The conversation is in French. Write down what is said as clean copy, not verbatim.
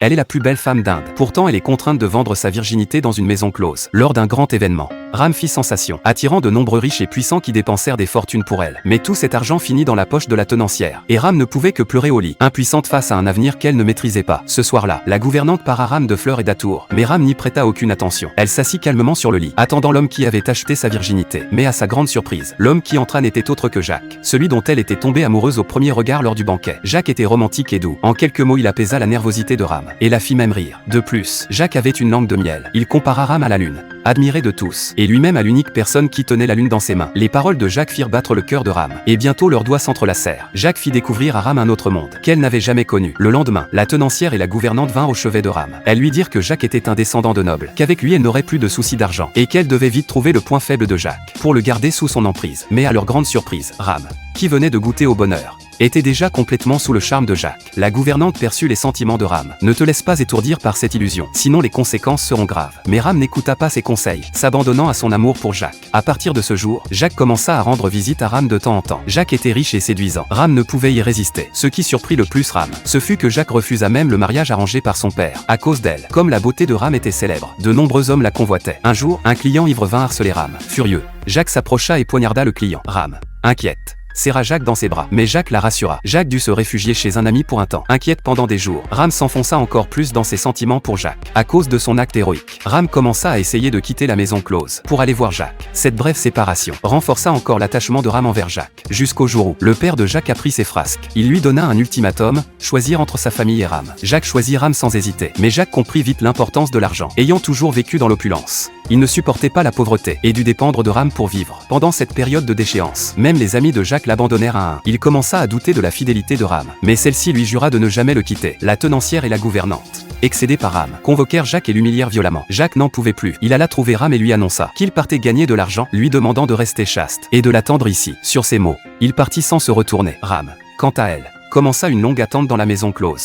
Elle est la plus belle femme d'Inde. Pourtant, elle est contrainte de vendre sa virginité dans une maison close, lors d'un grand événement. Ram fit sensation, attirant de nombreux riches et puissants qui dépensèrent des fortunes pour elle. Mais tout cet argent finit dans la poche de la tenancière. Et Ram ne pouvait que pleurer au lit, impuissante face à un avenir qu'elle ne maîtrisait pas. Ce soir-là, la gouvernante para Ram de fleurs et d'atours. Mais Ram n'y prêta aucune attention. Elle s'assit calmement sur le lit, attendant l'homme qui avait acheté sa virginité. Mais à sa grande surprise, l'homme qui entra n'était autre que Jacques, celui dont elle était tombée amoureuse au premier regard lors du banquet. Jacques était romantique et doux. En quelques mots, il apaisa la nervosité de Ram et la fit même rire. De plus, Jacques avait une langue de miel. Il compara Ram à la lune, admiré de tous, et lui-même à l'unique personne qui tenait la lune dans ses mains. Les paroles de Jacques firent battre le cœur de Ram, et bientôt leurs doigts s'entrelacèrent. Jacques fit découvrir à Ram un autre monde, qu'elle n'avait jamais connu. Le lendemain, la tenancière et la gouvernante vinrent au chevet de Ram. Elles lui dirent que Jacques était un descendant de noble, qu'avec lui elle n'aurait plus de soucis d'argent, et qu'elle devait vite trouver le point faible de Jacques, pour le garder sous son emprise. Mais à leur grande surprise, Ram, qui venait de goûter au bonheur, était déjà complètement sous le charme de Jacques. La gouvernante perçut les sentiments de Ram. Ne te laisse pas étourdir par cette illusion, sinon les conséquences seront graves. Mais Ram n'écouta pas ses conseils, s'abandonnant à son amour pour Jacques. À partir de ce jour, Jacques commença à rendre visite à Ram de temps en temps. Jacques était riche et séduisant. Ram ne pouvait y résister. Ce qui surprit le plus Ram, ce fut que Jacques refusa même le mariage arrangé par son père, à cause d'elle. Comme la beauté de Ram était célèbre, de nombreux hommes la convoitaient. Un jour, un client ivre vint harceler Ram. Furieux, Jacques s'approcha et poignarda le client. Ram, inquiète, serra Jacques dans ses bras. Mais Jacques la rassura. Jacques dut se réfugier chez un ami pour un temps. Inquiète pendant des jours, Ram s'enfonça encore plus dans ses sentiments pour Jacques. À cause de son acte héroïque, Ram commença à essayer de quitter la maison close pour aller voir Jacques. Cette brève séparation renforça encore l'attachement de Ram envers Jacques. Jusqu'au jour où le père de Jacques apprit ses frasques. Il lui donna un ultimatum, choisir entre sa famille et Ram. Jacques choisit Ram sans hésiter. Mais Jacques comprit vite l'importance de l'argent. Ayant toujours vécu dans l'opulence, il ne supportait pas la pauvreté et dut dépendre de Ram pour vivre. Pendant cette période de déchéance, même les amis de Jacques l'abandonnèrent à un. Il commença à douter de la fidélité de Ram, mais celle-ci lui jura de ne jamais le quitter. La tenancière et la gouvernante, excédées par Ram, convoquèrent Jacques et l'humilièrent violemment. Jacques n'en pouvait plus. Il alla trouver Ram et lui annonça qu'il partait gagner de l'argent, lui demandant de rester chaste et de l'attendre ici. Sur ces mots, il partit sans se retourner. Ram, quant à elle, commença une longue attente dans la maison close.